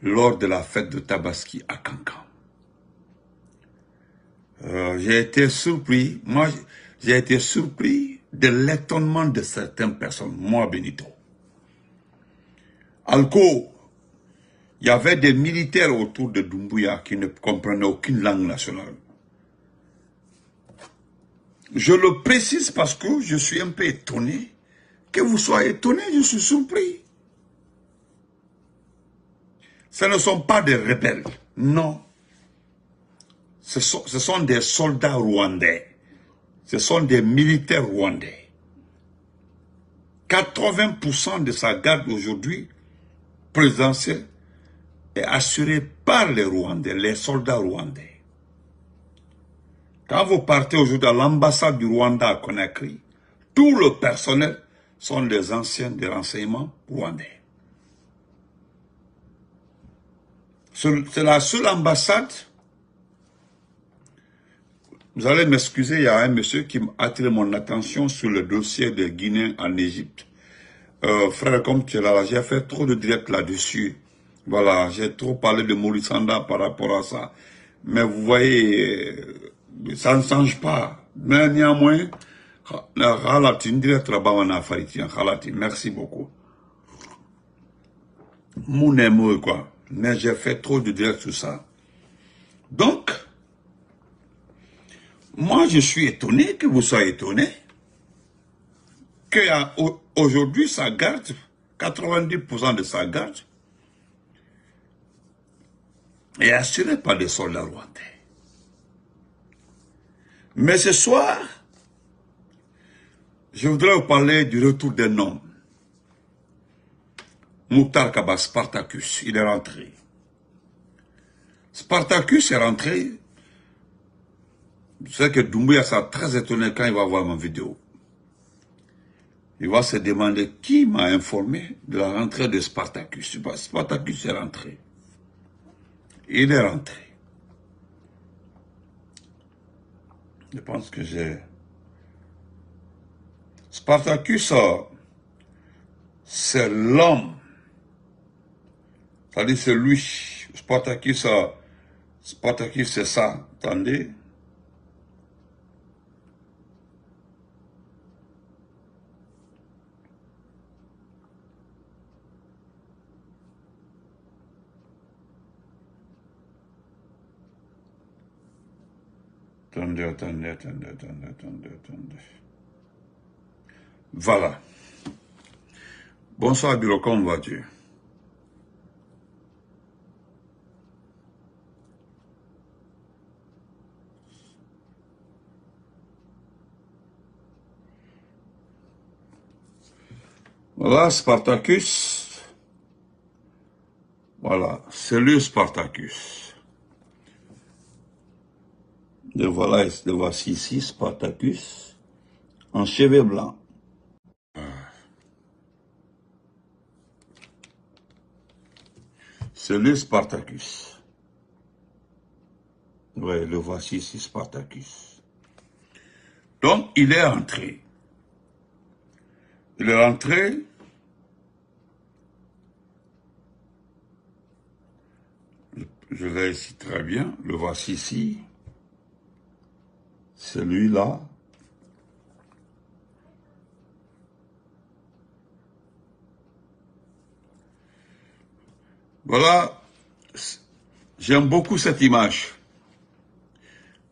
lors de la fête de Tabaski à Cancan. J'ai été surpris, j'ai été surpris de l'étonnement de certaines personnes, moi Benito. Alco, il y avait des militaires autour de Doumbouya qui ne comprenaient aucune langue nationale. Je le précise parce que je suis un peu étonné. Que vous soyez étonné, je suis surpris. Ce ne sont pas des rebelles, non. Ce sont des soldats rwandais. Ce sont des militaires rwandais. 80% de sa garde aujourd'hui présidentielle est assurée par les Rwandais, les soldats rwandais. Quand vous partez aujourd'hui à l'ambassade du Rwanda à Conakry, tout le personnel sont des anciens des renseignements rwandais. C'est la seule ambassade. Vous allez m'excuser, il y a un monsieur qui m'a attiré mon attention sur le dossier des Guinéens en Égypte. Frère, comme tu es là, j'ai fait trop de directs là-dessus. Voilà, j'ai trop parlé de Maurice Sanda par rapport à ça. Mais vous voyez, ça ne change pas. Mais néanmoins, merci beaucoup. Mon amour, quoi. Mais j'ai fait trop de directs sur ça. Donc, moi, je suis étonné que vous soyez étonné qu'aujourd'hui, sa garde, 90% de sa garde, est assurée par des soldats rwandais. Mais ce soir, je voudrais vous parler du retour d'un homme. Mouktar Kaba, Spartacus, il est rentré. Spartacus est rentré. Je sais que Doumbouya sera très étonné quand il va voir ma vidéo. Il va se demander qui m'a informé de la rentrée de Spartacus. Spartacus est rentré. Il est rentré. Je pense que j'ai... Spartacus, c'est l'homme. C'est-à-dire c'est lui. Spartacus, c'est ça. Attendez. Attendez. Voilà. Bonsoir, Bilo, comment vas-tu? Voilà, Spartacus. Voilà, c'est lui, Spartacus. Le voici ici, Spartacus, en cheveux blancs. C'est lui, Spartacus. Oui, le voici ici, Spartacus. Donc, il est entré. Il est rentré. Je l'ai ici très bien. Le voici ici. Celui-là. Voilà. J'aime beaucoup cette image.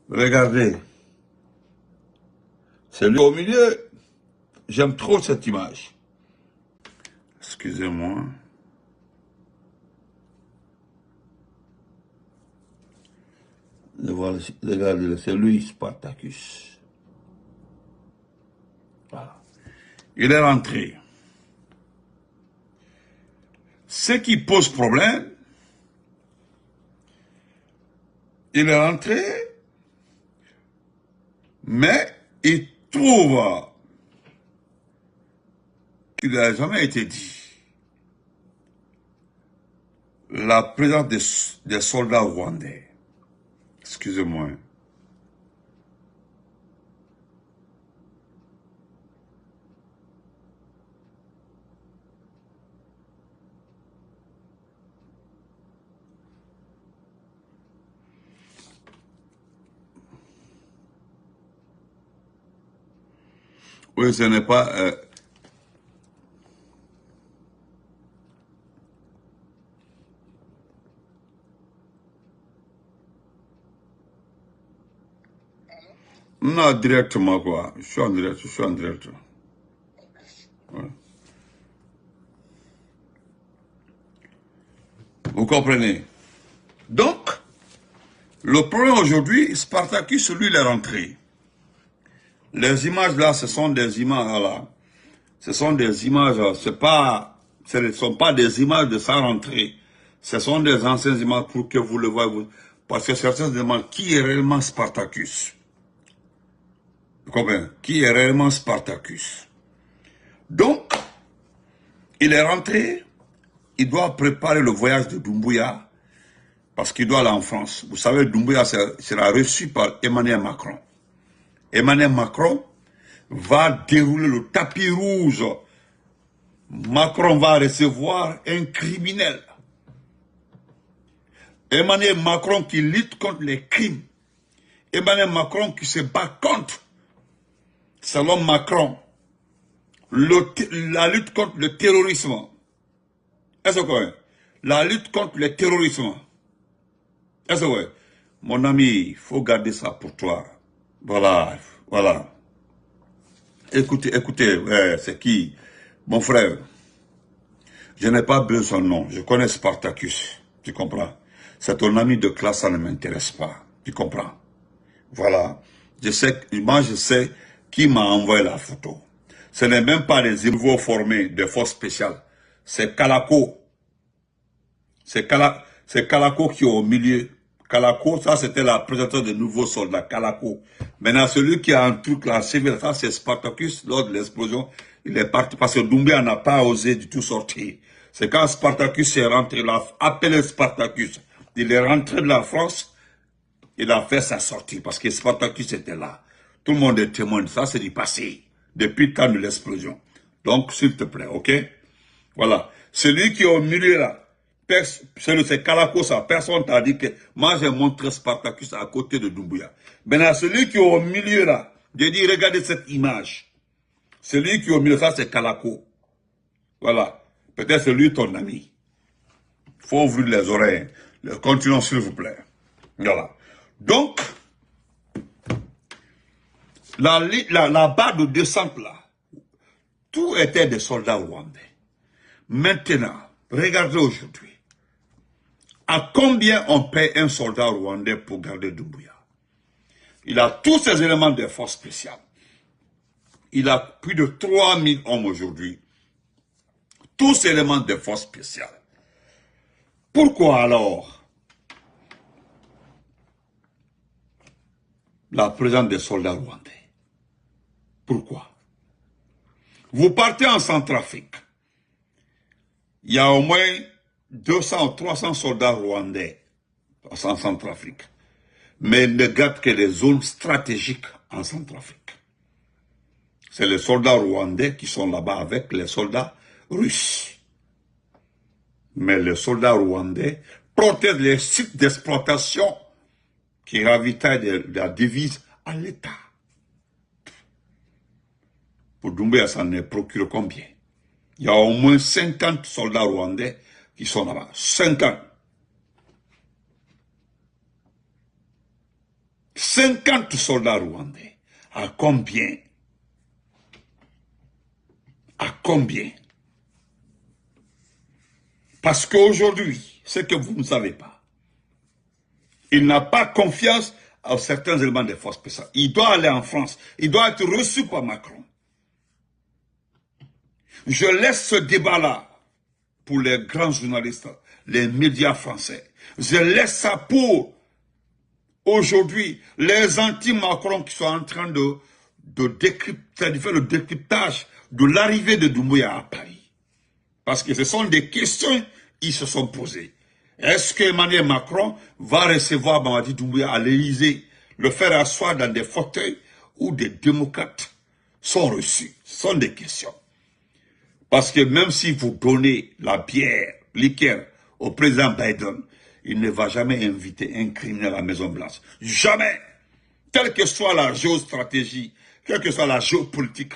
Regardez. Celui au milieu. J'aime trop cette image. Excusez-moi. Voilà, regardez, c'est lui, Spartacus. Voilà. Il est rentré. Ce qui pose problème, il est rentré, mais il trouve qu'il n'a jamais été dit la présence des soldats rwandais. Excusez-moi. Oui, ce n'est pas... non, directement, quoi. Je suis en direct, je suis en direct. Ouais. Vous comprenez? Donc, le problème aujourd'hui, Spartacus, lui, il est rentré. Les images là, ce sont des images, voilà. Ce sont des images, ce ne sont pas des images de sa rentrée. Ce sont des anciennes images pour que vous le voyez. Parce que certains se demandent qui est réellement Spartacus. Vous comprenez? Qui est réellement Spartacus? Donc, il est rentré, il doit préparer le voyage de Doumbouya, parce qu'il doit aller en France. Vous savez, Doumbouya sera reçu par Emmanuel Macron. Emmanuel Macron va dérouler le tapis rouge. Macron va recevoir un criminel. Emmanuel Macron qui lutte contre les crimes. Emmanuel Macron qui se bat contre, selon Macron, la lutte contre le terrorisme. Est-ce que vous comprenez? La lutte contre le terrorisme. Est-ce que vous comprenez? Mon ami, il faut garder ça pour toi. Voilà, voilà. Écoutez, c'est qui? Mon frère, je n'ai pas besoin de nom. Je connais Spartacus. Tu comprends? C'est ton ami de classe, ça ne m'intéresse pas. Tu comprends? Voilà. Moi je sais qui m'a envoyé la photo. Ce n'est même pas des nouveaux formés de forces spéciales. C'est Kalako. C'est Kalako qui est au milieu. Kalako, ça c'était la présentation de nouveaux soldats. Kalako. Maintenant, celui qui a un truc là, ça c'est Spartacus. Lors de l'explosion, il est parti parce que Doumbouya n'a pas osé du tout sortir. C'est quand Spartacus est rentré, il a appelé Spartacus. Il est rentré de la France, il a fait sa sortie parce que Spartacus était là. Tout le monde est témoin de ça, c'est du passé. Depuis le temps de l'explosion. Donc, s'il te plaît, ok? Voilà. Celui qui est au milieu là, c'est Kalako, ça. Personne t'a dit que moi j'ai montré Spartacus à côté de Doumbouya. Maintenant, celui qui est au milieu là, j'ai dit, regardez cette image. Celui qui est au milieu, ça c'est Kalako. Voilà. Peut-être c'est lui ton ami. Il faut ouvrir les oreilles. Continuons s'il vous plaît. Voilà. Donc, la barre de descente là, tout était des soldats rwandais. Maintenant, regardez aujourd'hui. À combien on paie un soldat rwandais pour garder Doumbouya? Il a tous ces éléments de force spéciale. Il a plus de 3000 hommes aujourd'hui. Tous ces éléments de force spéciale. Pourquoi alors la présence des soldats rwandais? Pourquoi? Vous partez en Centrafrique. Il y a au moins 200 ou 300 soldats rwandais en Centrafrique. Mais ils ne gardent que les zones stratégiques en Centrafrique. C'est les soldats rwandais qui sont là-bas avec les soldats russes. Mais les soldats rwandais protègent les sites d'exploitation qui ravitaillent de la devise à l'État. Pour Doumbouya, ça ne procure combien? Il y a au moins 50 soldats rwandais qui sont là-bas. 50. 50 soldats rwandais. À combien? À combien? Parce qu'aujourd'hui, ce que vous ne savez pas, il n'a pas confiance à certains éléments des forces spéciales. Il doit aller en France. Il doit être reçu par Macron. Je laisse ce débat-là pour les grands journalistes, les médias français. Je laisse ça pour aujourd'hui les anti-Macron qui sont en train de faire le décryptage de l'arrivée de Doumbouya à Paris. Parce que ce sont des questions qui se sont posées. Est-ce que Emmanuel Macron va recevoir Mamadi Doumbouya à l'Élysée, le faire asseoir dans des fauteuils où des démocrates sont reçus? Ce sont des questions. Parce que même si vous donnez la bière, liqueur au président Biden, il ne va jamais inviter un criminel à la Maison-Blanche. Jamais. Quelle que soit la géostratégie, quelle que soit la géopolitique,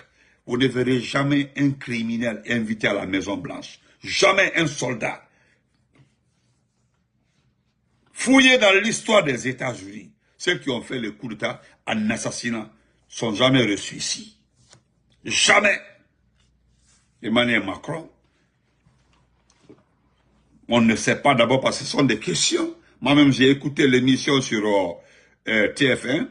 vous ne verrez jamais un criminel invité à la Maison Blanche. Jamais un soldat. Fouillez dans l'histoire des États-Unis. Ceux qui ont fait le coup d'État en assassinat sont jamais reçus ici. Jamais. Emmanuel Macron, on ne sait pas d'abord parce que ce sont des questions. Moi-même, j'ai écouté l'émission sur TF1.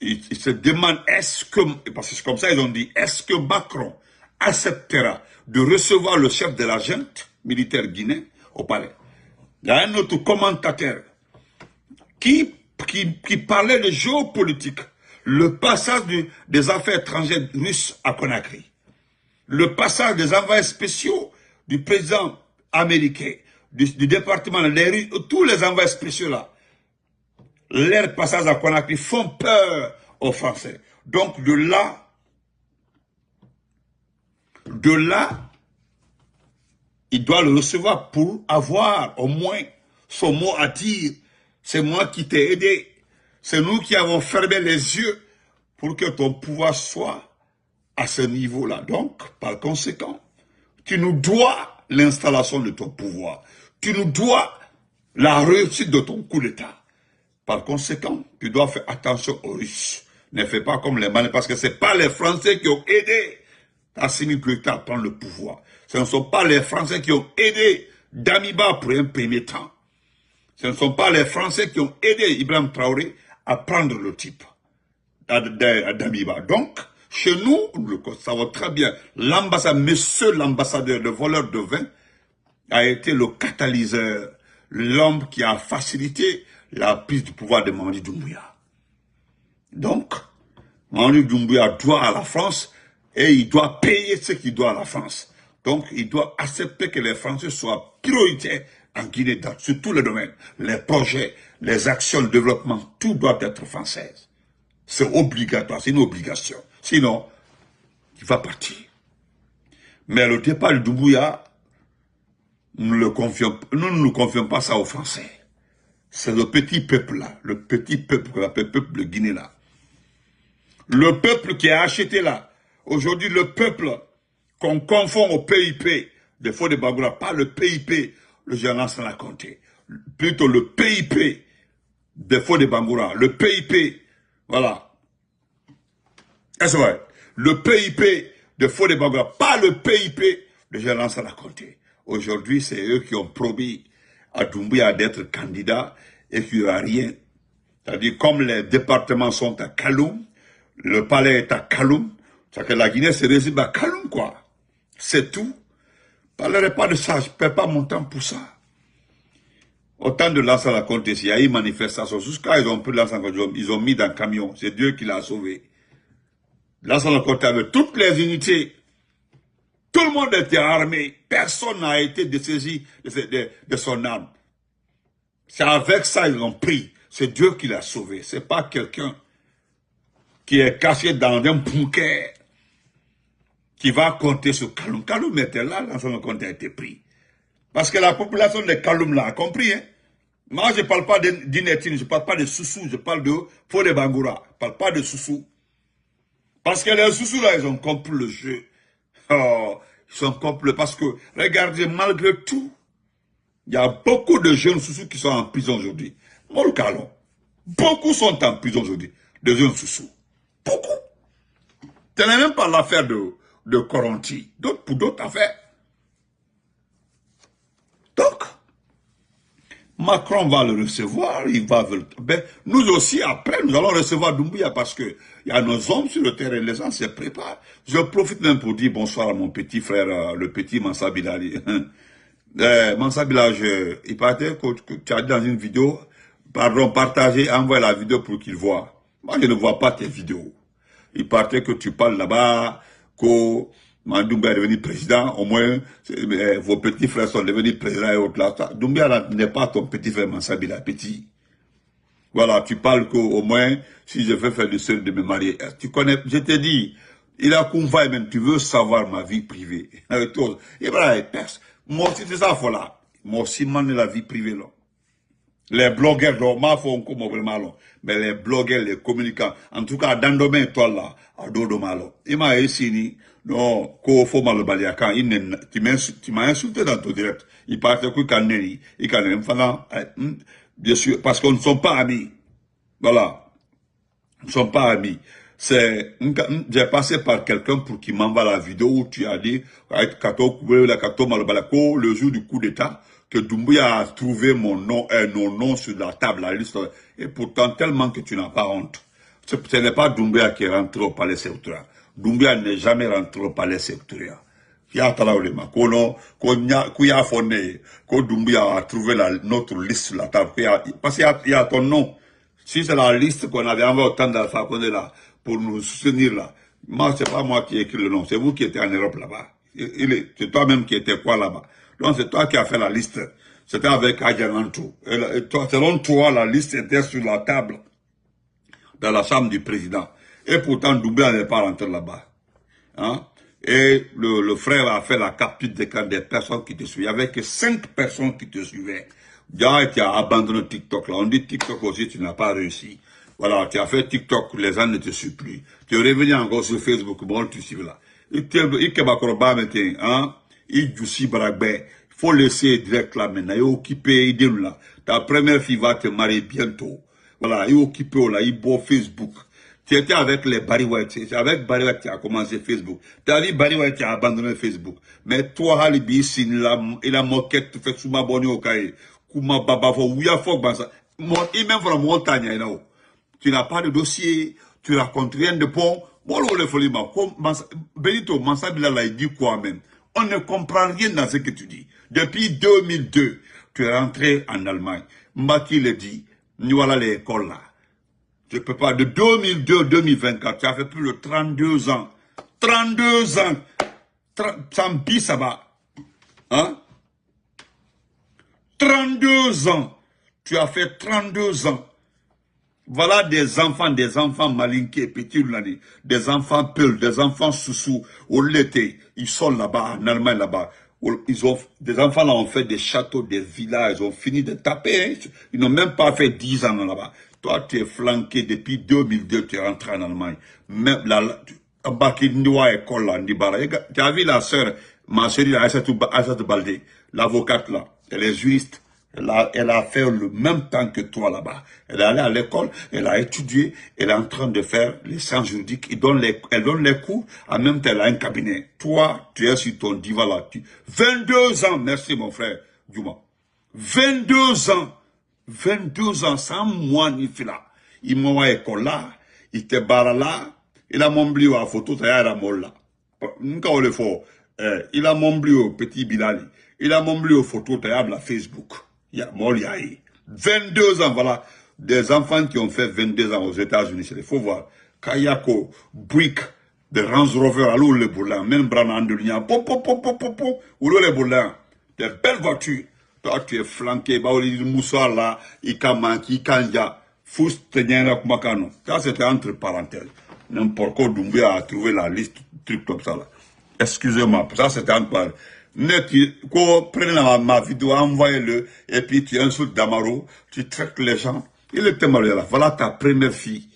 Ils se demandent est-ce que, parce que c'est comme ça ils ont dit, est-ce que Macron acceptera de recevoir le chef de la junte militaire guinéen au palais? Il y a un autre commentateur qui parlait de géopolitique, le passage des affaires étrangères russes à Conakry, le passage des envoyés spéciaux du président américain, du département de l'air, tous les envoyés spéciaux là, leur passage à Conakry font peur aux Français. Donc de là, il doit le recevoir pour avoir au moins son mot à dire. C'est moi qui t'ai aidé. C'est nous qui avons fermé les yeux pour que ton pouvoir soit à ce niveau-là. Donc, par conséquent, tu nous dois l'installation de ton pouvoir. Tu nous dois la réussite de ton coup d'État. Par conséquent, tu dois faire attention aux Russes. Ne fais pas comme les Maliens, parce que ce n'est pas les Français qui ont aidé Assimi Goïta à prendre le pouvoir. Ce ne sont pas les Français qui ont aidé Damiba pour un premier temps. Ce ne sont pas les Français qui ont aidé Ibrahim Traoré à prendre le type à Damiba. Donc, chez nous, nous le savons très bien, monsieur l'ambassadeur, le voleur de vin, a été le catalyseur, l'homme qui a facilité la prise du pouvoir de Mamadi Doumbouya. Donc, Mamadi Doumbouya doit à la France et il doit payer ce qu'il doit à la France. Donc, il doit accepter que les Français soient prioritaires en Guinée, sur tous les domaines. Les projets, les actions de développement, tout doit être français. C'est obligatoire, c'est une obligation. Sinon, il va partir. Mais le départ de Doumbouya, nous ne nous confions pas ça aux Français. C'est le petit peuple là, le petit peuple qu'on appelle peuple de Guinée là. Le peuple qui a acheté là. Aujourd'hui, le peuple qu'on confond au PIP, des fois de Bangoura, pas le PIP, le général s'en a compté. Plutôt le PIP, des fois de Bangoura, le PIP, voilà. Est-ce vrai? Le PIP de Fodé Bangoura, pas le PIP de général s'en a compté. Aujourd'hui, c'est eux qui ont promis à Doumbouya d'être candidat et qu'il n'y aura rien. C'est-à-dire, comme les départements sont à Kaloum, le palais est à Kaloum, c'est-à-dire que la Guinée se résume à Kaloum, quoi. C'est tout. Je ne parlerai pas de ça, je ne perds pas mon temps pour ça. Autant de Lansana Conté, il y a eu une manifestation. Jusqu'à ils ont pris Lansana Conté, ils ont mis dans le camion. C'est Dieu qui l'a sauvé. Lansana Conté avec toutes les unités. Tout le monde était armé. Personne n'a été dessaisi de son arme. C'est avec ça ils l'ont pris. C'est Dieu qui l'a sauvé. Ce n'est pas quelqu'un qui est caché dans un bunker qui va compter sur Kaloum. Kaloum était là, Lansana Conté a été pris. Parce que la population de Kaloum là a compris. Hein? Moi, je ne parle pas d'Inetine, je ne parle pas de Soussou, je parle de Fodé Bangoura. Je ne parle pas de Soussou. Parce que les Soussou là, ils ont compris le jeu. Oh, ils sont complets. Parce que, regardez, malgré tout, il y a beaucoup de jeunes Soussou qui sont en prison aujourd'hui. Molkalon. Beaucoup sont en prison aujourd'hui. De jeunes Soussou. Beaucoup. Ce n'est même pas l'affaire de Coronti. Pour d'autres affaires. Donc, Macron va le recevoir, il va... Ben, nous aussi, après, nous allons recevoir Doumbouya parce que il y a nos hommes sur le terrain, les gens se préparent. Je profite même pour dire bonsoir à mon petit frère, le petit Mansa Bilali. Mansa Bilali, il paraît que tu as dit dans une vidéo, pardon, partagez, envoie la vidéo pour qu'il voit. Moi, je ne vois pas tes vidéos. Il paraît que tu parles là-bas, que... Doumbouya est devenu président, au moins vos petits frères sont devenus présidents et autres là. Doumbouya n'est pas ton petit frère Mansabila, petit. Voilà, tu parles qu'au moins, si je veux faire le seul de me marier, tu connais, je te dis, il a qu'on va même, tu veux savoir ma vie privée. Avec toi, Ibrahim, moi aussi c'est ça, voilà. Moi aussi, man, la vie privée là. Les blogueurs, normal, font comme malo. Mais les blogueurs, les communicants, en tout cas, dans le domaine, toi là, à dos malo. Il m'a essayé, non, qu'on faut mal balayer quand tu m'as insulté dans ton direct. Il paraît que quand il quand même, bien sûr, parce qu'on ne sont pas amis. Voilà. Nous ne sommes pas amis. J'ai passé par quelqu'un pour qu'il m'envoie la vidéo où tu as dit, le jour du coup d'État, que Doumbouya a trouvé mon nom, nos noms sur la table, la liste, et pourtant tellement que tu n'as pas honte. Ce n'est pas Doumbouya qui est rentré au palais sectoriel. Doumbouya n'est jamais rentré au palais sectoriel. Il y a Doumbouya a trouvé notre liste sur la table. Parce qu'il y a ton nom. Si c'est la liste qu'on avait envoyée au temps d'Alpha Condé là, pour nous soutenir là, moi, c'est pas moi qui ai écrit le nom, c'est vous qui étiez en Europe là-bas. C'est toi-même qui étais quoi là-bas. Donc c'est toi qui as fait la liste. C'était avec Adjanantou. Selon toi, la liste était sur la table dans la chambre du président. Et pourtant, Doumbouya n'est pas rentré là-bas. Hein? Et le frère a fait la capture des personnes qui te suivaient. Il n'y avait que 5 personnes qui te suivaient. Déjà, tu as abandonné TikTok là. On dit TikTok aussi, tu n'as pas réussi. Voilà, tu as fait TikTok, les gens ne te suivent plus. Tu es revenu encore sur Facebook, bon, tu suis là. Il faut laisser direct là maintenant. Il est occupé, il là. Ta première fille va te marier bientôt. Voilà, il est occupé là, il boit Facebook. Tu étais avec les Barry White. C'est avec Barry White que tu as commencé Facebook. Tu as vu Barry White qui a abandonné Facebook. Mais toi, Halibi, il a moquette, tu fais sous ma bonne au cahier. Kuma baba fo ouya fo bansa. Il même from montagne, you know. Tu n'as pas de dossier, tu racontes rien de bon. Bon, le folie, Benito, Mansabila là, il dit quoi même? On ne comprend rien dans ce que tu dis. Depuis 2002, tu es rentré en Allemagne. Mbaki le dit, nous voilà les écoles là. Je peux pas, de 2002 à 2024, tu as fait plus de 32 ans. 32 ans. Sans ça va. Hein? 32 ans. Tu as fait 32 ans. Voilà des enfants malinqués, petits l'année, des enfants peuls, des enfants sous au l'été. Ils sont là-bas, en Allemagne là-bas. Des enfants là ont fait des châteaux, des villas, ils ont fini de taper. Hein. Ils n'ont même pas fait 10 ans là-bas. Toi, tu es flanqué depuis 2002, tu es rentré en Allemagne. Même tu as vu la sœur, ma chérie, Aïssatou Baldé, l'avocate là, elle est juriste. Elle a fait le même temps que toi là-bas. Elle est allée à l'école, elle a étudié, elle est en train de faire les sciences juridiques. Elle donne les cours, en même temps elle a un cabinet. Toi, tu es sur ton divan là. 22 ans, merci mon frère Djouma. 22 ans. 22 ans, sans moi ni fila. Il m'a à l'école là, il te barre là, il a mon bleu à photo, ça y a la molle là. Il a mon bleu au petit Bilali. Il a mon bleu aux photos, ça y a la Facebook. Il y a Moliaï. 22 ans, voilà. Des enfants qui ont fait 22 ans aux États-Unis. Il faut voir. Kayako, Buick, de Range Rover, allô le boulin, même Branand de Lien, ou le boulin. Des belles voitures. Toi, tu es flanqué, bah, il moussa là, il kamanki, il kanja, fous, tenien la kumakano. Ça, c'était entre parenthèses. N'importe quoi, Doumbouya a trouvé la liste, truc comme ça là. Excusez-moi, ça, c'était entre parenthèses. Prenez ma vidéo, envoyez-le, et puis tu insultes Damaro, tu traites les gens. Il était marié là. Voilà ta première fille.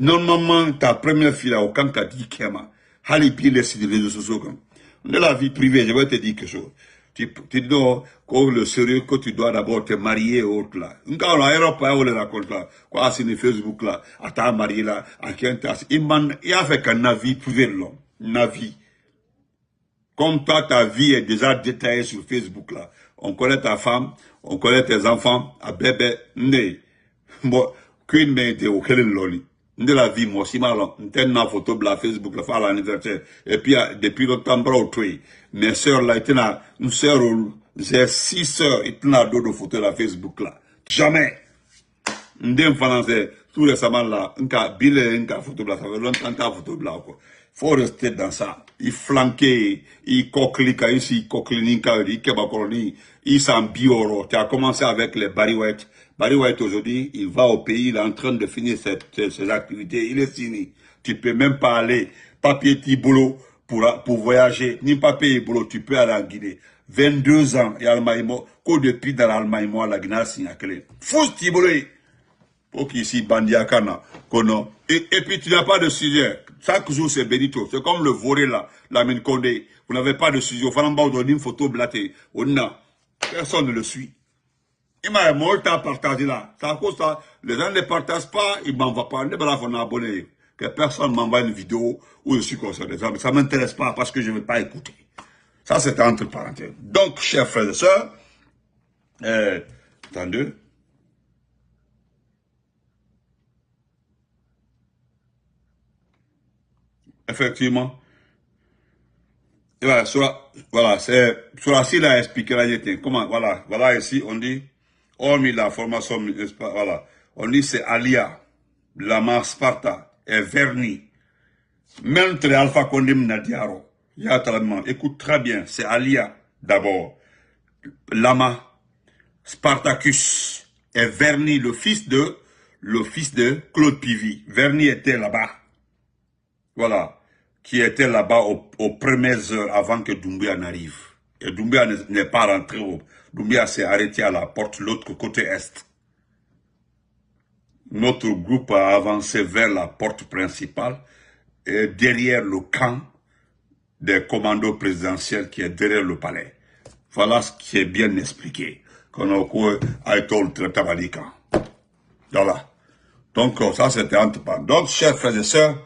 Normalement, ta première fille là, au camp qu'a dit Kema. Halipi les réseaux sociaux. De la vie privée, je vais te dire quelque chose. Tu dois, le sérieux que tu dois d'abord te marier ou autre là. Quand la Europe a le raconte là, quoi, c'est le Facebook là, à ta marié là, à qui il a fait qu'un avis privé l'homme. Navi. Comme toi, ta vie est déjà détaillée sur Facebook là. On connaît ta femme, on connaît tes enfants, à bébé, né. Bon, qu'une mère de auquel loli. De la vie, moi, si mal, t'es une photo de la Facebook, la faire l'anniversaire. Et puis, depuis le temps, bras au truc. Mes sœurs là, étaient là, une sœur, j'ai 6 sœurs, étaient là, d'autres photos de la Facebook là. Jamais. Ndem français, tout récemment là, un cas, bille, un cas photo de la, ça fait longtemps ta photo de la, quoi. Faut rester dans ça. Il flanqué, il coquelica ici, il coquelinica, il kebakoroni, il s'ambioro. Tu as commencé avec les Barry White. Barry White aujourd'hui, il va au pays, il est en train de finir ses activités, il est fini. Tu peux même pas aller, papier ti boulot pour voyager, ni papier boulot, tu peux aller en Guinée. 22 ans, et Almaïmo, qu'au depuis dans l'Almaïmo, la Guinée, Signaclé. Fous Tibolé. Pour qu'ici, Bandiakana, Kono. Et puis, tu n'as pas de sujet. Chaque jour, c'est Benito. C'est comme le volé là, la mine Condé. Vous n'avez pas de sujet. Au Falamba, donne une photo blattée. On a. Personne ne le suit. Il m'a temps partagé là. C'est à cause ça. Les gens ne partagent pas, ils ne m'envoient pas. Les braves, on a abonné. Que personne m'envoie une vidéo où je suis concerné. Ça ne m'intéresse pas parce que je ne veux pas écouter. Ça, c'est entre parenthèses. Donc, chers frères et sœurs, attendez. Effectivement. Et voilà, c'est, sur la il a expliqué la vérité. Comment, voilà, ici, on dit, hormis la formation, voilà, on dit c'est Alia, Lama Sparta, et Verni. Même Alpha Condem Nadiaro. Écoute très bien, c'est Alia, d'abord. Lama, Spartacus, et Verni, le fils de Claude Pivy. Verni était là-bas. Voilà. Qui était là-bas aux premières heures avant que Doumbia n'arrive. Et Doumbia n'est pas rentré. Doumbia s'est arrêté à la porte, l'autre côté est. Notre groupe a avancé vers la porte principale et derrière le camp des commandos présidentiels qui est derrière le palais. Voilà ce qui est bien expliqué. Voilà. Donc, ça, c'était entre parenthèses. Donc, chers frères et sœurs,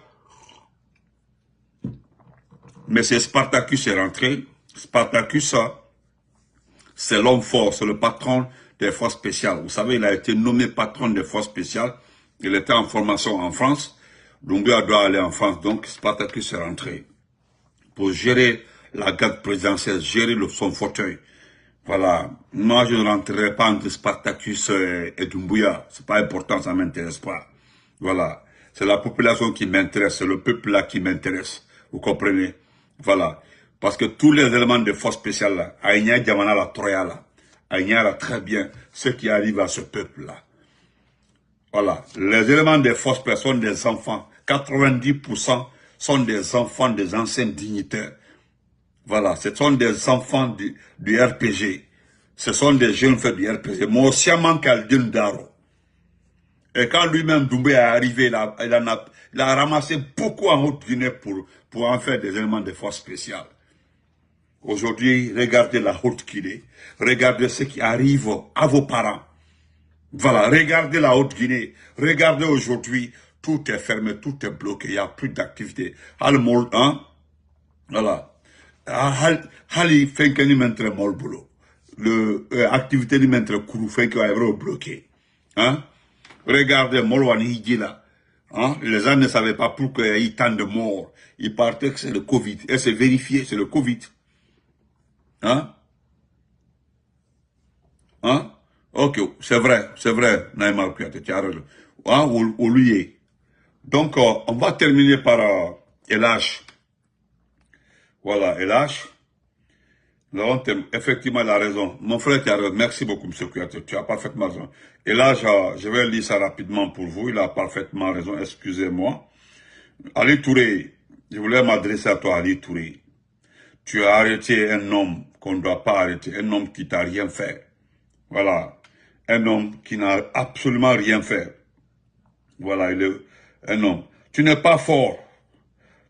mais c'est Spartacus est rentré. Spartacus, c'est l'homme fort, c'est le patron des forces spéciales. Vous savez, il a été nommé patron des forces spéciales. Il était en formation en France. Doumbia doit aller en France, donc Spartacus est rentré pour gérer la garde présidentielle, gérer son fauteuil. Voilà. Moi, je ne rentrerai pas entre Spartacus et Doumbia. C'est pas important, ça m'intéresse pas. Voilà. C'est la population qui m'intéresse, c'est le peuple là qui m'intéresse. Vous comprenez? Voilà. Parce que tous les éléments de force spéciale là, Aïnia Diamana la Troya là, Aïnia là très bien ce qui arrive à ce peuple là. Voilà. Les éléments de force spéciale sont des enfants. 90% sont des enfants des anciens dignitaires. Voilà. Ce sont des enfants du RPG. Ce sont des jeunes faits du RPG. Moi, Siaman Kaldun Daro. Et quand lui-même Doumbé est arrivé, il a ramassé beaucoup en Haute-Guinée pour en faire des éléments de force spéciale. Aujourd'hui, regardez la Haute-Guinée. Regardez ce qui arrive à vos parents. Voilà, regardez la Haute-Guinée. Regardez aujourd'hui, tout est fermé, tout est bloqué, il n'y a plus d'activité. Hein? Voilà. Hali fait que ni montre mol boulot. Activité ni montre kourou fait que est bloqué. Hein? Regardez Molwani Hidjila. Hein? Les gens ne savaient pas pourquoi il y a eu tant de morts. Ils partaient que c'est le Covid. Et c'est vérifié, c'est le Covid. Hein? Hein? Ok, c'est vrai, Naïma Kouyaté, tu as raison. Hein? Ou lui. Donc, on va terminer par LH. Voilà, LH. Effectivement, il a raison. Mon frère, tu as raison. Merci beaucoup, M. Kouyaté. Tu as parfaitement raison. Et là, je vais lire ça rapidement pour vous. Il a parfaitement raison. Excusez-moi. Ali Touré, je voulais m'adresser à toi, Ali Touré. Tu as arrêté un homme qu'on ne doit pas arrêter. Un homme qui t'a rien fait. Voilà. Un homme qui n'a absolument rien fait. Voilà, il est un homme. Tu n'es pas fort.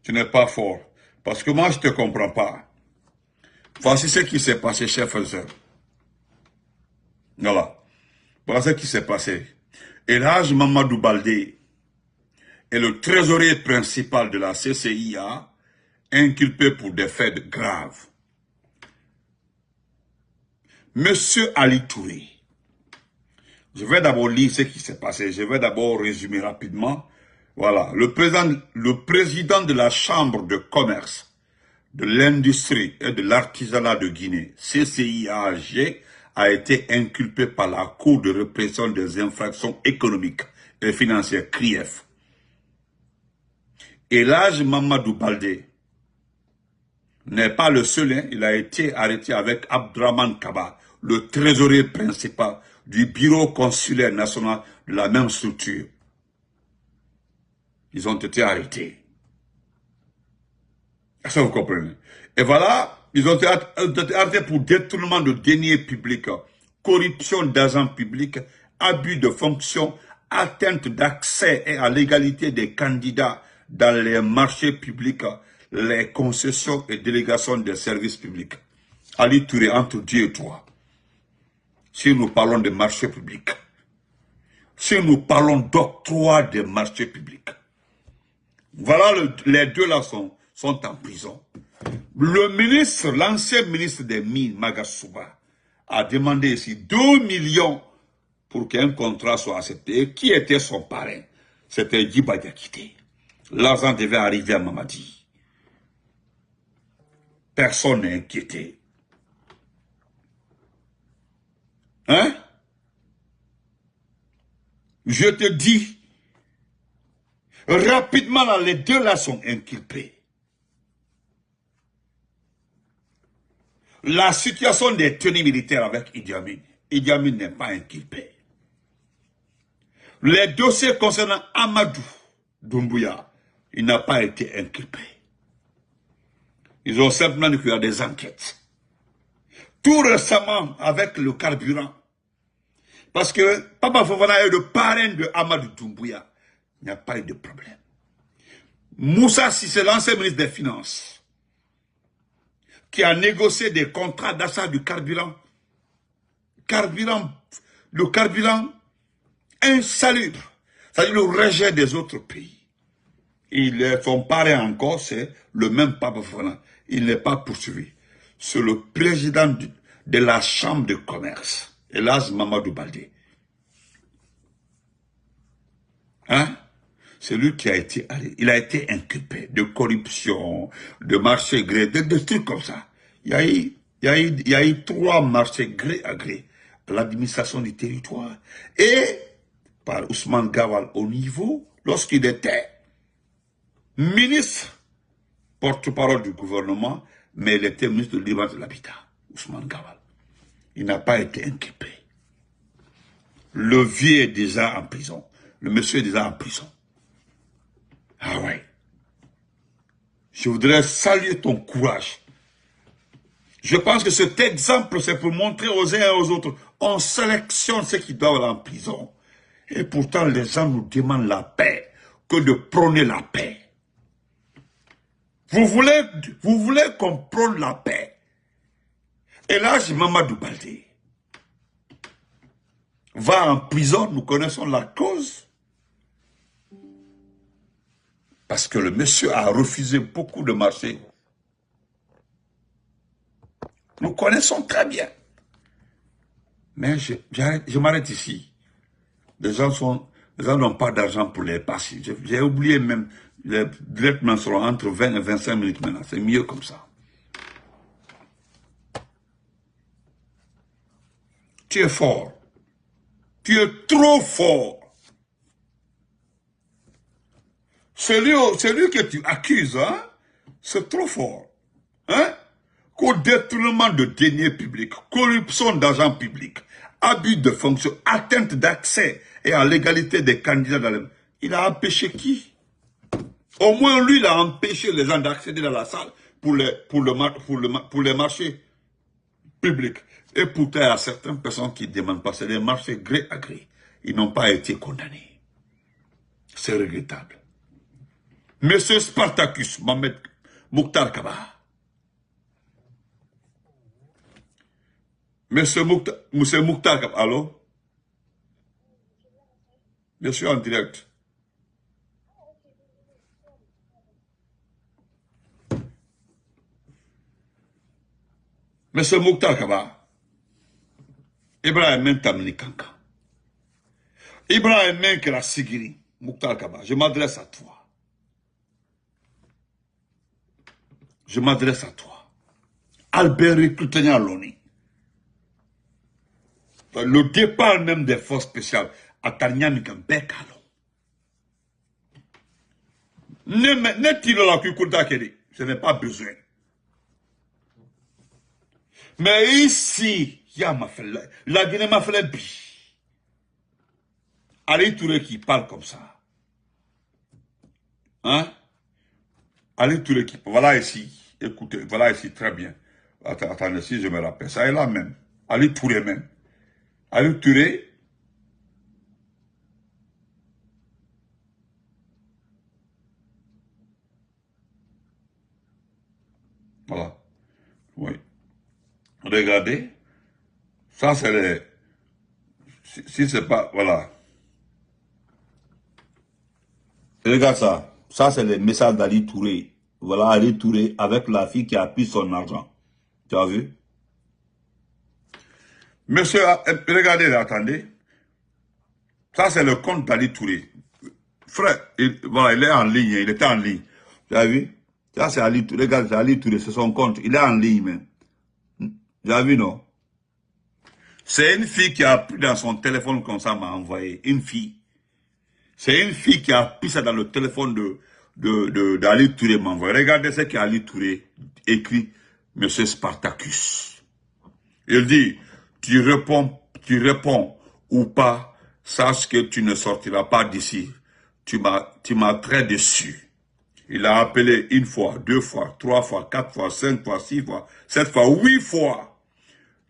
Tu n'es pas fort. Parce que moi, je ne te comprends pas. Voici ce qui s'est passé, chef et sœur. Voilà. Voilà ce qui s'est passé. Elhaj Mamadou Baldé est le trésorier principal de la CCIA, inculpé pour des faits graves. Monsieur Ali Touré, je vais d'abord lire ce qui s'est passé. Je vais d'abord résumer rapidement. Voilà. Le président de la Chambre de commerce, de l'industrie et de l'artisanat de Guinée, CCIAG, a été inculpé par la Cour de répression des infractions économiques et financières, CRIEF. Elhaj Mamadou Baldé n'est pas le seul, hein. Il a été arrêté avec Abdraman Kaba, le trésorier principal du bureau consulaire national de la même structure. Ils ont été arrêtés. Est-ce que vous comprenez? Et voilà, Ils ont été arrêtés pour détournement de deniers publics, corruption d'argent public, abus de fonction, atteinte d'accès et à l'égalité des candidats dans les marchés publics, les concessions et délégations des services publics. Ali Touré, entre Dieu et toi, si nous parlons de marchés publics, si nous parlons d'octroi des marchés publics, voilà, les deux là sont en prison. Le ministre, l'ancien ministre des Mines, Magasuba, a demandé ici 2 millions pour qu'un contrat soit accepté. Et qui était son parrain? C'était Djiba Diakité. L'argent devait arriver à Mamadi. Personne n'est inquiété. Hein? Je te dis, rapidement, là, les deux là sont inculpés. La situation des tenues militaires avec Idi Amin. Idi Amin n'est pas inculpé. Les dossiers concernant Amadou Doumbouya, il n'a pas été inculpé. Ils ont simplement dit qu'il y a des enquêtes. Tout récemment, avec le carburant, parce que Papa Fofana est le parrain de Amadou Doumbouya, il n'y a pas eu de problème. Moussa Sissé, l'ancien ministre des Finances, qui a négocié des contrats d'achat du carburant. Le carburant insalubre. C'est-à-dire le rejet des autres pays. Son parrain encore, c'est le même Papa Fofana. Il n'est pas poursuivi. C'est le président de la chambre de commerce, Elhadji Mamadou Baldé. Hein? C'est lui qui a été allé. Il a été inculpé de corruption, de marché gré, de trucs comme ça. Il y a eu 3 marchés gré à gré à l'administration du territoire. Et par Ousmane Gawal au niveau, lorsqu'il était ministre, porte-parole du gouvernement, mais il était ministre de l'Habitat, Ousmane Gawal. Il n'a pas été inculpé. Le vieux est déjà en prison. Le monsieur est déjà en prison. Ah ouais. Je voudrais saluer ton courage. Je pense que cet exemple, c'est pour montrer aux uns et aux autres, on sélectionne ceux qui doivent aller en prison. Et pourtant, les gens nous demandent la paix, que de prôner la paix. Vous voulez qu'on prône la paix. Elhadji Mamadou Baldé va en prison, nous connaissons la cause. Parce que le monsieur a refusé beaucoup de marchés. Nous connaissons très bien. Mais je m'arrête ici. Les gens n'ont pas d'argent pour les passer. J'ai oublié même, les directs seront entre 20 et 25 minutes maintenant. C'est mieux comme ça. Tu es fort. Tu es trop fort. Celui que tu accuses, hein, c'est trop fort. Hein? Qu'au détournement de deniers publics, corruption d'argent public, abus de fonction, atteinte d'accès et à l'égalité des candidats dans le... Il a empêché qui? Au moins lui, il a empêché les gens d'accéder dans la salle pour les marchés publics. Et pourtant, il y a certaines personnes qui ne demandent pas. C'est des marchés gré à gré. Ils n'ont pas été condamnés. C'est regrettable. Monsieur Spartacus Mohamed Mokhtar Kaba. Monsieur Mokhtar Kaba, allô? Je suis en direct. Monsieur Mokhtar Kaba. Ibrahim Mentamni Kanka. Ibrahim Menkela Sigiri. Mokhtar Kaba, je m'adresse à toi. Je m'adresse à toi. Albert Recrutenia Loni. Le départ même des forces spéciales à Tanyamika Bekalo. N'est-il la Kukuta Kedi? Ce n'est pas besoin. Mais ici, la Guinée m'a fait bi. Ali Touré qui parle comme ça. Hein? Ali Touré qui... Voilà ici. Écoutez, voilà ici, très bien. Attendez, si je me rappelle, ça est là même. Ali Touré même. Ali Touré, voilà. Oui. Regardez. Ça, c'est les... Si c'est pas... Voilà. Regarde ça. Ça, c'est les messages d'Ali Touré. Voilà, Ali Touré avec la fille qui a pris son argent. Tu as vu? Monsieur, regardez, attendez. Ça, c'est le compte d'Ali Touré. Frère, voilà, il est en ligne, il était en ligne. Tu as vu? Ça, c'est Ali Touré. Regarde, c'est Ali Touré, c'est son compte. Il est en ligne même. Tu as vu, non? C'est une fille qui a pris dans son téléphone comme ça, m'a envoyé. Une fille. C'est une fille qui a pris ça dans le téléphone d'Ali Touré, m'a envoyé. Regardez ce qu'Ali Touré écrit, Monsieur Spartacus. Il dit, tu réponds ou pas, sache que tu ne sortiras pas d'ici. Tu m'as très déçu. Il a appelé une fois, 2 fois, 3 fois, 4 fois, 5 fois, 6 fois, 7 fois, 8 fois.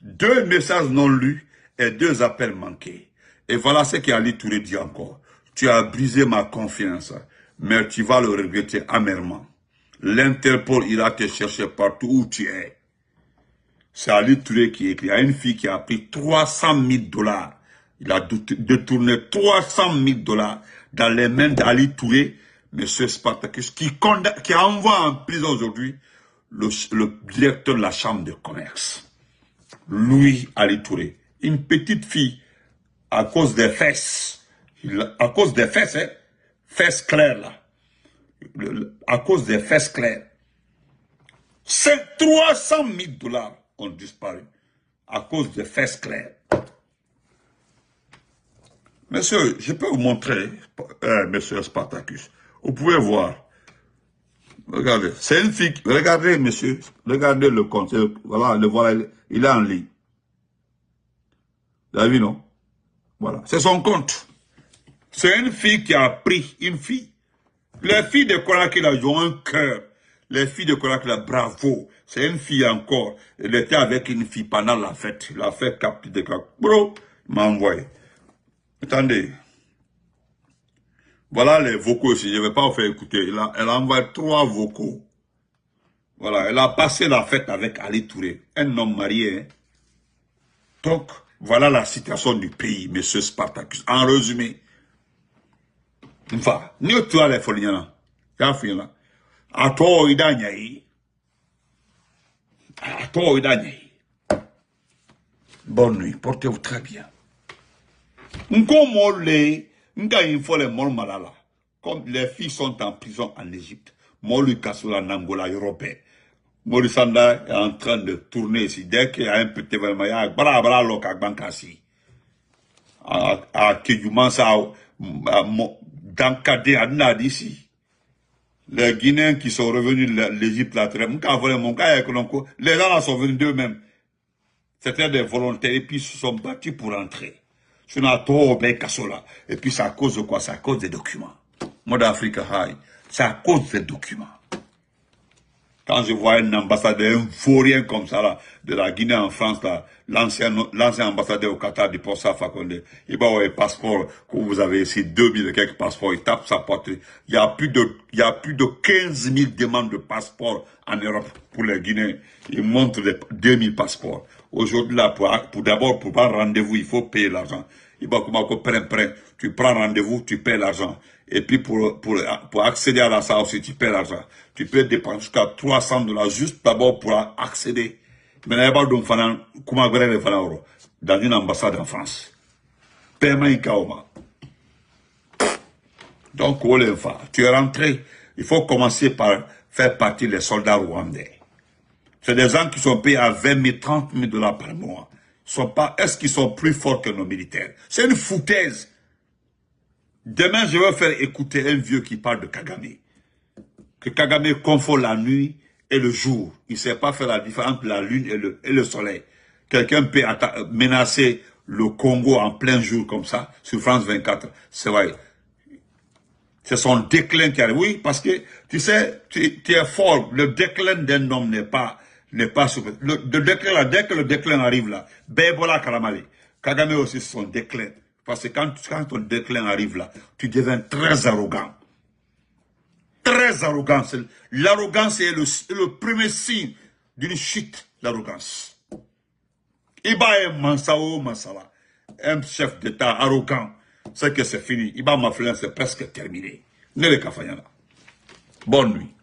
2 messages non lus et 2 appels manqués. Et voilà ce qu'Ali Touré dit encore. Tu as brisé ma confiance, mais tu vas le regretter amèrement. L'Interpol ira te chercher partout où tu es. C'est Ali Touré qui écrit. Il y a une fille qui a pris 300 000 $. Il a détourné 300 000 $ dans les mains d'Ali Touré, M. Spartacus, qui envoie en prison aujourd'hui le directeur de la chambre de commerce. Louis Ali Touré. Une petite fille, à cause des fesses, hein, fesses claires là, à cause des fesses claires, c'est 300 000 $ ont disparu à cause des fesses claires. Monsieur, je peux vous montrer, monsieur Spartacus. Vous pouvez voir. Regardez, c'est une fille. Regardez, monsieur. Regardez le compte. Voilà, il est en ligne. Vous avez vu, non? Voilà, c'est son compte. C'est une fille qui a pris, une fille. Les filles de Conakry, là, ils ont un cœur. Les filles de Conakry, là, bravo. C'est une fille encore. Elle était avec une fille pendant la fête. La fête capte de Conakry. Bro, il m'a envoyé. Attendez. Voilà les vocaux aussi. Je ne vais pas vous faire écouter. Elle a envoyé 3 vocaux. Voilà. Elle a passé la fête avec Ali Touré. Un homme marié. Hein. Donc, voilà la situation du pays, monsieur Spartacus. En résumé. Enfin, nous tous les folignana. Y'a fait là. À toi, il a n'y à toi, il a n'y. Bonne nuit. Portez-vous très bien. Comme les filles sont en prison en Égypte, Molu Kassoula Nangola européen. Molu Sanda est en train de tourner ici. Dès qu'il y a un petit événement, il y a Bra Loka Bankasi. À Kidjoumansa, dans Kadé, à d'ici. Les Guinéens qui sont revenus de l'Égypte, les gens sont venus d'eux-mêmes. C'était des volontaires et puis ils se sont battus pour entrer. Et puis c'est à cause de quoi? C'est à cause des documents. Moi d'Afrique, c'est à cause des documents. Quand je vois un ambassadeur, un vaurien comme ça, là, de la Guinée en France, l'ancien ambassadeur au Qatar du port Fakonde, il va avoir un passeport que vous avez ici, 2000 et quelques passeports, il tape sa poitrine. Il y a plus de 15 000 demandes de passeports en Europe pour les Guinéens. Il montre 2000 passeports. Aujourd'hui, là, pour d'abord, pour prendre rendez-vous, il faut payer l'argent. Il va comment tu prends rendez-vous, tu payes l'argent. Et puis pour accéder à la salle aussi, tu payes l'argent. Tu peux dépenser jusqu'à 300 $ juste d'abord pour accéder. Mais il y a pas dans une ambassade en France. Paiement Ikaoma. Donc, tu es rentré. Il faut commencer par faire partie des soldats rwandais. C'est des gens qui sont payés à 20 000, 30 000 $ par mois. Est-ce qu'ils sont plus forts que nos militaires? C'est une foutaise. Demain, je vais faire écouter un vieux qui parle de Kagame. Que Kagame confond la nuit et le jour. Il ne sait pas faire la différence entre la lune et le soleil. Quelqu'un peut menacer le Congo en plein jour comme ça, sur France 24. C'est vrai. C'est son déclin qui arrive. Oui, parce que, tu sais, tu es fort. Le déclin d'un homme n'est pas n'est pas souple. Le déclin là, dès que le déclin arrive là, Bebola Kalamale, Kagame aussi son déclin. Parce que quand ton déclin arrive là, tu deviens très arrogant. Très arrogant. L'arrogance est le premier signe d'une chute, l'arrogance. Iba est Mansao Mansala, un chef d'État arrogant. C'est que c'est fini. Iba Maflin, c'est presque terminé. Ne le Kafayana. Bonne nuit.